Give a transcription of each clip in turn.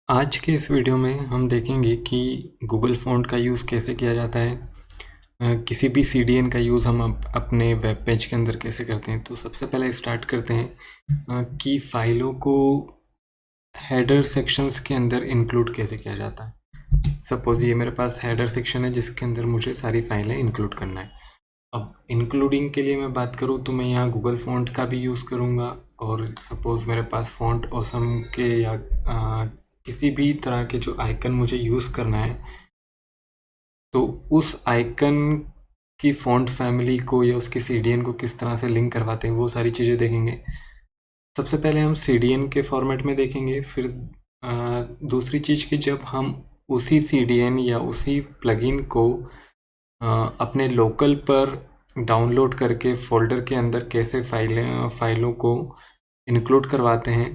आज के इस वीडियो में हम देखेंगे कि गूगल फ़ॉन्ट का यूज़ कैसे किया जाता है। किसी भी सीडीएन का यूज़ हम अपने वेब पेज के अंदर कैसे करते हैं। तो सबसे पहले स्टार्ट करते हैं कि फ़ाइलों को हेडर सेक्शंस के अंदर इंक्लूड कैसे किया जाता है। सपोज़ ये मेरे पास हेडर सेक्शन है जिसके अंदर मुझे सारी फाइलें इंक्लूड करना है। अब इंक्लूडिंग के लिए मैं बात करूँ तो मैं यहाँ गूगल फ़ॉन्ट का भी यूज़ करूँगा, और सपोज़ मेरे पास फ़ॉन्ट ऑसम के या किसी भी तरह के जो आइकन मुझे यूज़ करना है, तो उस आइकन की फ़ॉन्ट फैमिली को या उसकी सीडीएन को किस तरह से लिंक करवाते हैं, वो सारी चीज़ें देखेंगे। सबसे पहले हम सीडीएन के फॉर्मेट में देखेंगे, फिर दूसरी चीज़ कि जब हम उसी सीडीएन या उसी प्लगइन को अपने लोकल पर डाउनलोड करके फ़ोल्डर के अंदर कैसे फ़ाइलों को इंक्लूड करवाते हैं,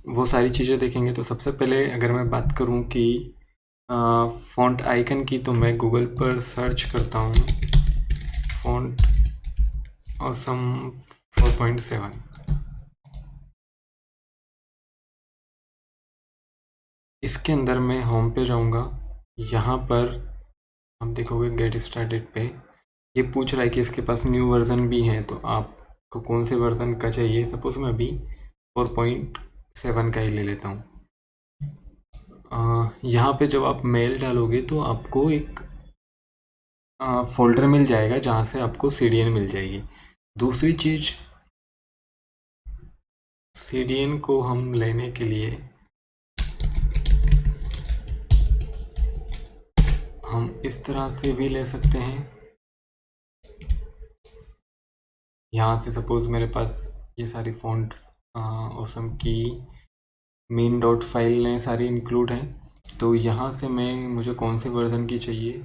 वो सारी चीज़ें देखेंगे। तो सबसे पहले अगर मैं बात करूं कि फ़ॉन्ट आइकन की, तो मैं गूगल पर सर्च करता हूं फ़ॉन्ट ऑसम 4.7। इसके अंदर मैं होम पे जाऊंगा। यहाँ पर आप देखोगे गेट स्टार्टेड पे ये पूछ रहा है कि इसके पास न्यू वर्ज़न भी है, तो आपको कौन से वर्ज़न का चाहिए। सपोज़ मैं अभी 4.7 का ही ले लेता हूँ। यहाँ पे जब आप मेल डालोगे तो आपको एक फ़ोल्डर मिल जाएगा जहाँ से आपको सीडीएन मिल जाएगी। दूसरी चीज़, सीडीएन को हम लेने के लिए हम इस तरह से भी ले सकते हैं। यहाँ से सपोज़ मेरे पास ये सारी फ़ॉन्ट ऑसम की मेन डॉट फाइल में सारी इंक्लूड हैं, तो यहाँ से मुझे कौन से वर्ज़न की चाहिए,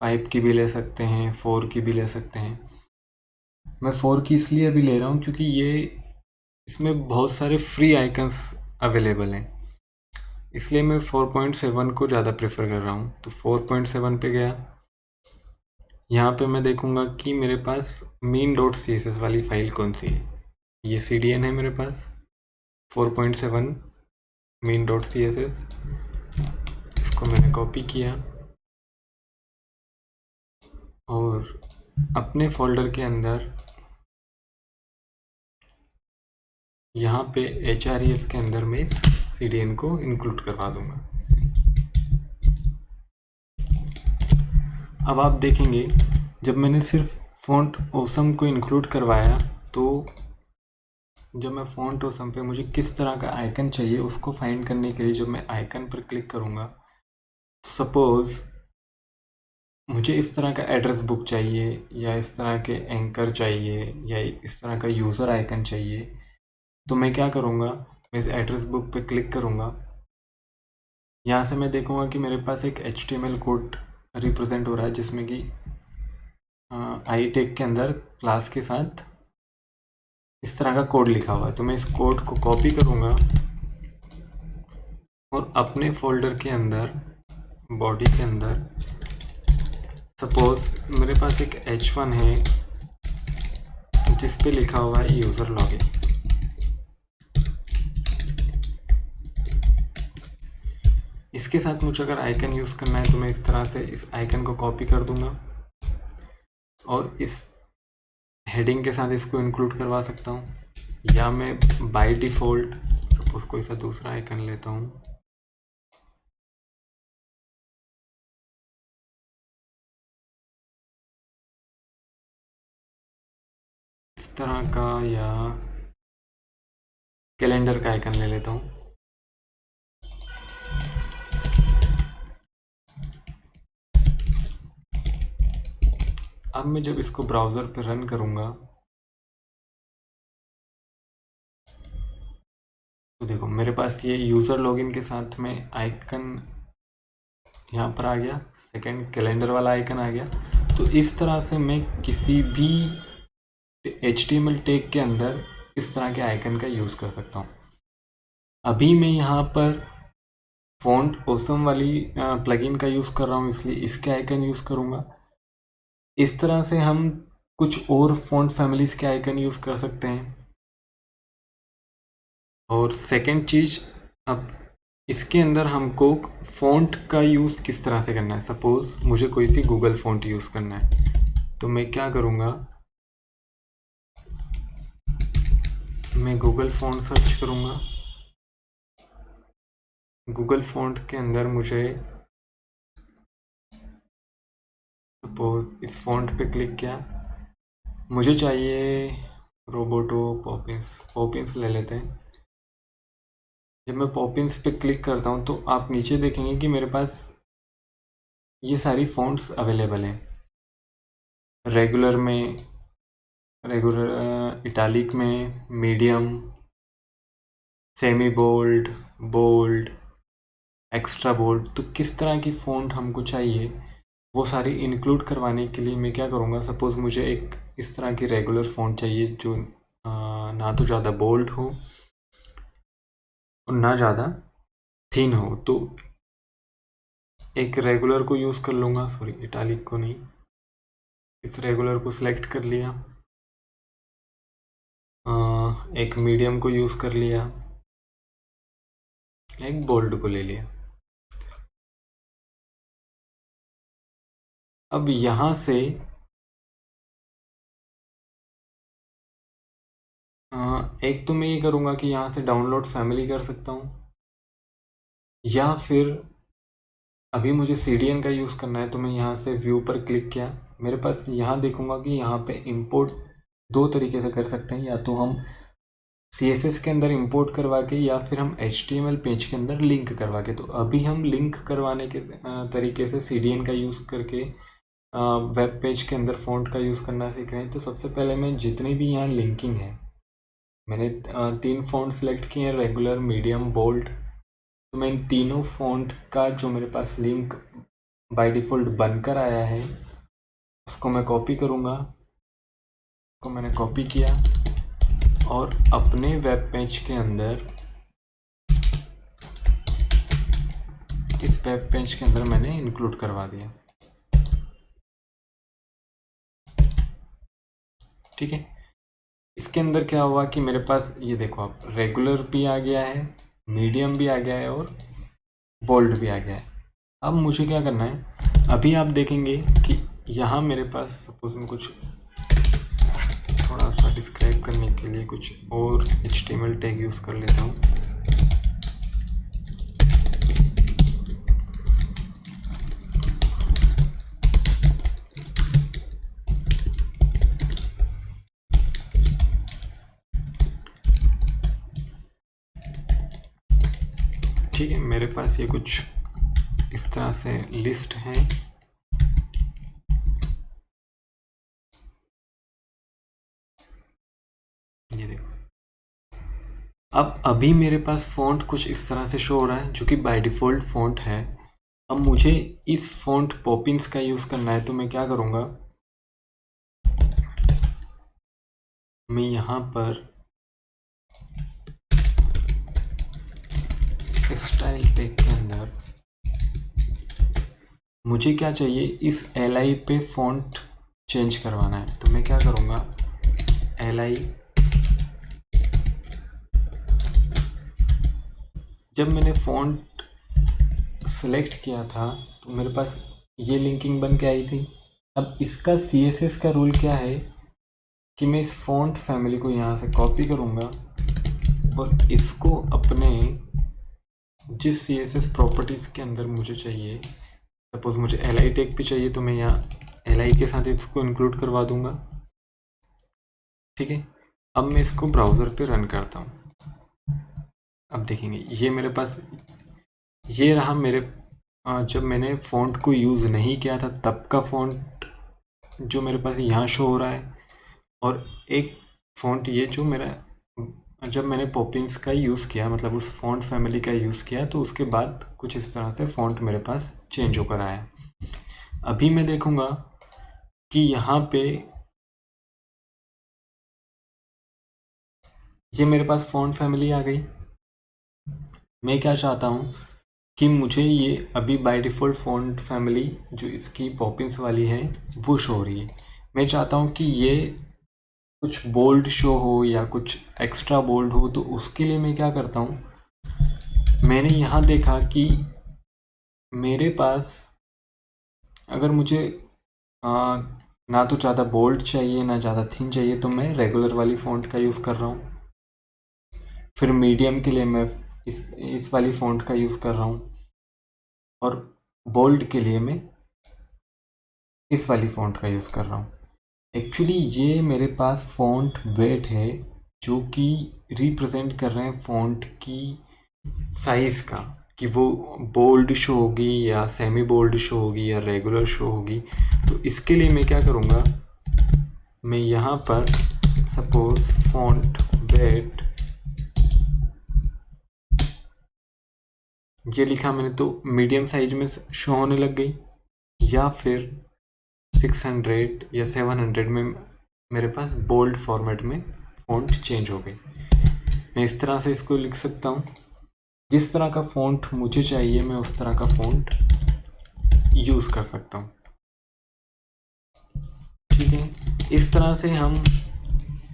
5 की भी ले सकते हैं, 4 की भी ले सकते हैं। मैं 4 की इसलिए अभी ले रहा हूँ क्योंकि इसमें बहुत सारे फ्री आइकन्स अवेलेबल हैं, इसलिए मैं 4.7 को ज़्यादा प्रेफर कर रहा हूँ। तो 4.7 पे गया। यहाँ पे मैं देखूँगा कि मेरे पास main dot C S S वाली फ़ाइल कौन सी है। ये सी डी एन है मेरे पास 4.7 main dot C S S. इसको मैंने कॉपी किया और अपने फोल्डर के अंदर यहाँ पे href के अंदर मैं इस cdn को इंक्लूड करवा दूंगा। अब आप देखेंगे जब मैंने सिर्फ फ़ॉन्ट ऑसम को इंक्लूड करवाया, तो जब मैं फ़ॉन्ट ऑसम पे मुझे किस तरह का आइकन चाहिए उसको फाइंड करने के लिए जब मैं आइकन पर क्लिक करूँगा, तो सपोज़ मुझे इस तरह का एड्रेस बुक चाहिए, या इस तरह के एंकर चाहिए, या इस तरह का यूज़र आइकन चाहिए, तो मैं क्या करूँगा, मैं इस एड्रेस बुक पे क्लिक करूँगा। यहाँ से मैं देखूँगा कि मेरे पास एक HTML कोड रिप्रेजेंट हो रहा है जिसमें कि आई टैग के अंदर क्लास के साथ इस तरह का कोड लिखा हुआ है। तो मैं इस कोड को कॉपी करूँगा और अपने फोल्डर के अंदर बॉडी के अंदर सपोज़ मेरे पास एक h1 है जिस पे लिखा हुआ है यूज़र लॉगिन। इसके साथ मुझे अगर आइकन यूज़ करना है तो मैं इस तरह से इस आइकन को कॉपी कर दूंगा और इस हेडिंग के साथ इसको इंक्लूड करवा सकता हूँ, या मैं बाय डिफ़ॉल्ट सपोज़ कोई सा दूसरा आइकन लेता हूँ। इस तरह का, या कैलेंडर का आइकन ले लेता हूँ। अब मैं जब इसको ब्राउज़र पर रन करूँगा तो देखो मेरे पास ये यूज़र लॉगिन के साथ में आइकन यहाँ पर आ गया, सेकंड कैलेंडर वाला आइकन आ गया। तो इस तरह से मैं किसी भी HTML टैग के अंदर इस तरह के आइकन का यूज़ कर सकता हूँ। अभी मैं यहाँ पर फ़ॉन्ट ऑसम वाली प्लगइन का यूज़ कर रहा हूँ, इसलिए इसके आइकन यूज़ करूँगा। इस तरह से हम कुछ और फ़ॉन्ट फैमिलीज़ के आइकन यूज़ कर सकते हैं। और सेकंड चीज़, अब इसके अंदर हमको फ़ॉन्ट का यूज़ किस तरह से करना है। सपोज़ मुझे कोई सी गूगल फ़ॉन्ट यूज़ करना है, तो मैं क्या करूँगा, मैं गूगल फ़ॉन्ट सर्च करूँगा। गूगल फ़ॉन्ट के अंदर मुझे सपोज़ इस फ़ॉन्ट पे क्लिक किया, मुझे चाहिए रोबोटो पॉपिंस ले लेते हैं। जब मैं पॉपिंस पे क्लिक करता हूँ तो आप नीचे देखेंगे कि मेरे पास ये सारी फ़ॉन्ट्स अवेलेबल हैं। रेगुलर इटालिक में, medium, semi bold, bold, extra bold. तो किस तरह की फ़ॉन्ट हमको चाहिए वो सारी इंक्लूड करवाने के लिए मैं क्या करूँगा, सपोज़ मुझे एक इस तरह की रेगुलर फ़ॉन्ट चाहिए जो ना तो ज़्यादा बोल्ड हो और ना ज़्यादा थिन हो, तो एक रेगुलर को यूज़ कर लूँगा, सॉरी इटालिक को नहीं, इस रेगुलर को सिलेक्ट कर लिया, एक मीडियम को यूज़ कर लिया, एक बोल्ड को ले लिया। अब यहाँ से एक तो मैं ये करूँगा कि यहाँ से डाउनलोड फैमिली कर सकता हूँ, या फिर अभी मुझे CDN का यूज़ करना है तो मैं यहाँ से व्यू पर क्लिक किया, मेरे पास यहाँ देखूँगा कि यहाँ पे इंपोर्ट दो तरीके से कर सकते हैं, या तो हम CSS के अंदर इंपोर्ट करवा के, या फिर हम HTML पेज के अंदर लिंक करवा के। तो अभी हम लिंक करवाने के तरीके से CDN का यूज़ करके वेब पेज के अंदर फ़ॉन्ट का यूज़ करना सीख रहे हैं। तो सबसे पहले मैं जितनी भी यहाँ लिंकिंग है, मैंने 3 फ़ॉन्ट सेलेक्ट किए हैं, रेगुलर, मीडियम, बोल्ड। तो मैं इन तीनों फ़ॉन्ट का जो मेरे पास लिंक बाय डिफ़ॉल्ट बनकर आया है उसको मैं कॉपी करूँगा। को मैंने कॉपी किया और अपने वेब पेज के अंदर, इस वेब पेज के अंदर मैंने इंक्लूड करवा दिया। ठीक है, इसके अंदर क्या हुआ कि मेरे पास ये देखो, आप रेगुलर भी आ गया है, मीडियम भी आ गया है और बोल्ड भी आ गया है। अब मुझे क्या करना है, अभी आप देखेंगे कि यहाँ मेरे पास सपोज मैं कुछ थोड़ा सा डिस्क्राइब करने के लिए कुछ और HTML टैग यूज़ कर लेता हूँ। ठीक है, मेरे पास ये कुछ इस तरह से लिस्ट है। ये देखो, अब अभी मेरे पास फ़ॉन्ट कुछ इस तरह से शो हो रहा है जो कि बाय डिफ़ॉल्ट फ़ॉन्ट है। अब मुझे इस फ़ॉन्ट पॉपिंस का यूज़ करना है, तो मैं क्या करूँगा, मैं यहाँ पर स्टाइल टैग के अंदर मुझे क्या चाहिए, इस LI पे फ़ॉन्ट चेंज करवाना है। तो मैं क्या करूँगा, LI, जब मैंने फ़ॉन्ट सेलेक्ट किया था तो मेरे पास ये लिंकिंग बन के आई थी। अब इसका CSS का रूल क्या है कि मैं इस फ़ॉन्ट फैमिली को यहाँ से कॉपी करूँगा और इसको अपने जिस CSS प्रॉपर्टीज़ के अंदर मुझे चाहिए, सपोज़ मुझे LI टैग भी चाहिए, तो मैं यहाँ LI के साथ इसको इंक्लूड करवा दूँगा। ठीक है, अब मैं इसको ब्राउज़र पे रन करता हूँ। अब देखेंगे ये मेरे पास ये रहा मेरे जब मैंने फ़ॉन्ट को यूज़ नहीं किया था तब का फ़ॉन्ट जो मेरे पास यहाँ शो हो रहा है, और एक फ़ॉन्ट ये जो मेरा जब मैंने पॉपिंस का यूज़ किया, मतलब उस फ़ॉन्ट फैमिली का यूज़ किया, तो उसके बाद कुछ इस तरह से फ़ॉन्ट मेरे पास चेंज होकर आया। अभी मैं देखूँगा कि यहाँ पे ये मेरे पास फ़ॉन्ट फैमिली आ गई। मैं क्या चाहता हूँ कि मुझे ये अभी बाय डिफ़ॉल्ट फ़ॉन्ट फैमिली जो इसकी पॉपिंस वाली है वो शो हो रही है। मैं चाहता हूँ कि ये कुछ बोल्ड शो हो या कुछ एक्स्ट्रा बोल्ड हो, तो उसके लिए मैं क्या करता हूँ, मैंने यहाँ देखा कि मेरे पास अगर मुझे आ, ना तो ज़्यादा बोल्ड चाहिए ना ज़्यादा थिन चाहिए, तो मैं रेगुलर वाली फ़ॉन्ट का यूज़ कर रहा हूँ। फिर मीडियम के लिए मैं इस वाली फ़ॉन्ट का यूज़ कर रहा हूँ, और बोल्ड के लिए मैं इस वाली फ़ॉन्ट का यूज़ कर रहा हूँ। एक्चुअली ये मेरे पास फ़ॉन्ट वेट है जो कि रिप्रेजेंट कर रहे हैं फ़ॉन्ट की साइज़ का, कि वो बोल्ड शो होगी या सेमी बोल्ड शो होगी या रेगुलर शो होगी। तो इसके लिए मैं क्या करूँगा, मैं यहाँ पर सपोज फ़ॉन्ट वेट ये लिखा मैंने, तो मीडियम साइज में शो होने लग गई, या फिर 600 या 700 में मेरे पास बोल्ड फॉर्मेट में फ़ॉन्ट चेंज हो गई। मैं इस तरह से इसको लिख सकता हूँ। जिस तरह का फ़ॉन्ट मुझे चाहिए मैं उस तरह का फ़ॉन्ट यूज़ कर सकता हूँ। ठीक है, इस तरह से हम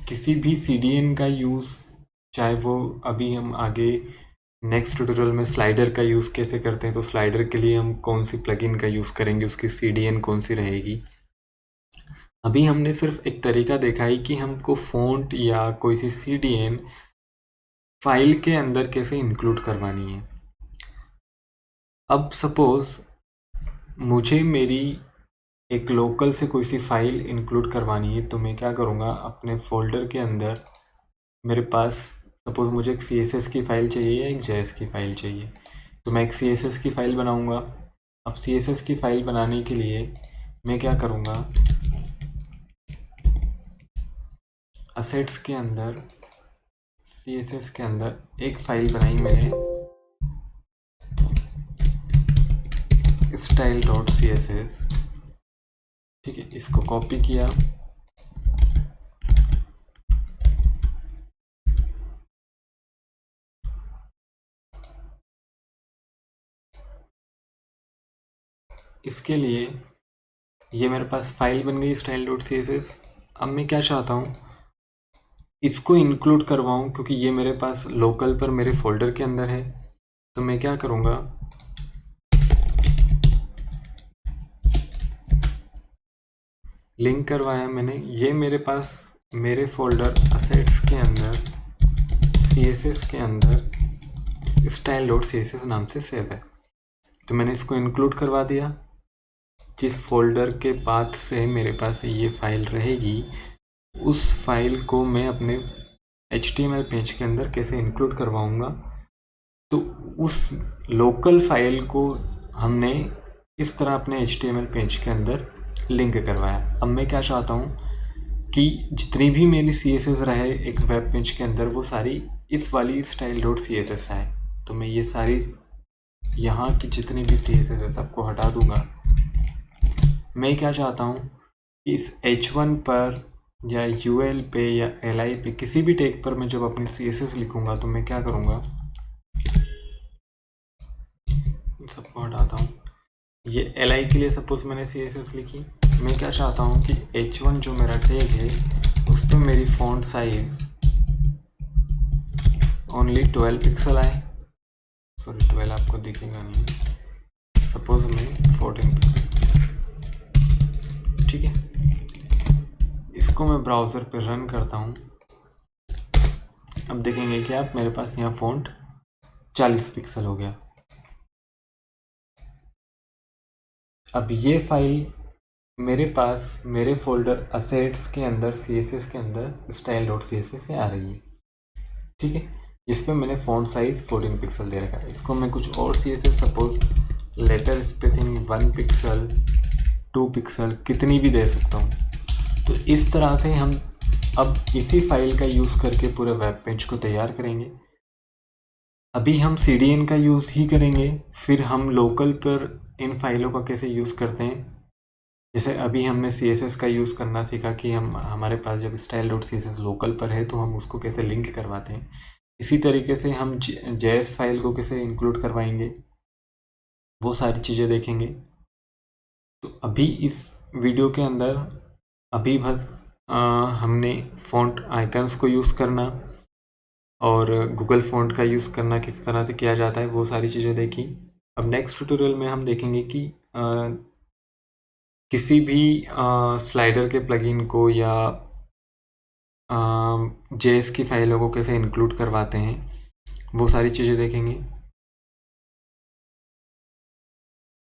किसी भी CDN का यूज़, चाहे वो अभी हम आगे नेक्स्ट ट्यूटोरियल में स्लाइडर का यूज़ कैसे करते हैं, तो स्लाइडर के लिए हम कौन सी प्लगइन का यूज़ करेंगे, उसकी CDN कौन सी रहेगी। अभी हमने सिर्फ एक तरीका देखा है कि हमको फ़ॉन्ट या कोई सी CDN फाइल के अंदर कैसे इंक्लूड करवानी है। अब सपोज़ मुझे मेरी एक लोकल से कोई सी फाइल इंक्लूड करवानी है, तो मैं क्या करूँगा, अपने फ़ोल्डर के अंदर मेरे पास सपोज़ मुझे एक CSS की फ़ाइल चाहिए या एक JS की फ़ाइल चाहिए, तो मैं एक CSS की फ़ाइल बनाऊँगा। अब CSS की फ़ाइल बनाने के लिए मैं क्या करूँगा, असेट्स के अंदर CSS के अंदर एक फ़ाइल बनाई मैंने, style.css। ठीक है, इसको कॉपी किया, इसके लिए ये मेरे पास फाइल बन गई style.css। अब मैं क्या चाहता हूँ, इसको इंक्लूड करवाऊँ, क्योंकि ये मेरे पास लोकल पर मेरे फोल्डर के अंदर है। तो मैं क्या करूँगा, लिंक करवाया मैंने, ये मेरे पास मेरे फोल्डर असेट्स के अंदर CSS के अंदर style.css नाम से सेव है। तो मैंने इसको इंक्लूड करवा दिया। जिस फोल्डर के पाथ से मेरे पास ये फाइल रहेगी, उस फाइल को मैं अपने HTML पेज के अंदर कैसे इंक्लूड करवाऊँगा, तो उस लोकल फाइल को हमने इस तरह अपने HTML पेज के अंदर लिंक करवाया। अब मैं क्या चाहता हूँ कि जितनी भी मेरी CSS रहे एक वेब पेज के अंदर, वो सारी इस वाली style.css है। तो मैं ये सारी यहाँ की जितनी भी CSS है सबको हटा दूँगा। मैं क्या चाहता हूँ, इस H1 पर या UL पे या LI पे किसी भी टैग पर मैं जब अपनी CSS लिखूँगा, तो मैं क्या करूँगा, सबको हटाता हूँ। ये LI के लिए सपोज मैंने CSS लिखी। मैं क्या चाहता हूँ कि H1 जो मेरा टैग है उस पर मेरी फ़ॉन्ट साइज़ ओनली 12 पिक्सल आए। सॉरी 12 आपको दिखेगा नहीं, सपोज मैं 14 पिक्सल। ठीक है, इसको मैं ब्राउज़र पे रन करता हूँ। अब देखेंगे कि आप मेरे पास यहाँ फ़ॉन्ट 40 पिक्सल हो गया। अब ये फाइल मेरे पास मेरे फोल्डर असेट्स के अंदर CSS के अंदर style.css से आ रही है। ठीक है, जिस पे मैंने फ़ॉन्ट साइज़ 14 पिक्सल दे रखा है। इसको मैं कुछ और CSS suppose letter spacing 1 pixel 2 pixel कितनी भी दे सकता हूँ। तो इस तरह से हम अब इसी फाइल का यूज़ करके पूरे वेब पेज को तैयार करेंगे। अभी हम CDN का यूज़ ही करेंगे, फिर हम लोकल पर इन फाइलों का कैसे यूज़ करते हैं। जैसे अभी हमने CSS का यूज़ करना सीखा कि हम हमारे पास जब style.css लोकल पर है तो हम उसको कैसे लिंक करवाते हैं। इसी तरीके से हम JS फाइल को कैसे इंक्लूड करवाएंगे, वो सारी चीज़ें देखेंगे। तो अभी इस वीडियो के अंदर अभी बस हमने फ़ॉन्ट आइकन्स को यूज़ करना और गूगल फ़ॉन्ट का यूज़ करना किस तरह से किया जाता है, वो सारी चीज़ें देखी। अब नेक्स्ट ट्यूटोरियल में हम देखेंगे कि किसी भी स्लाइडर के प्लगइन को या जेएस की फाइलों को कैसे इंक्लूड करवाते हैं, वो सारी चीज़ें देखेंगे।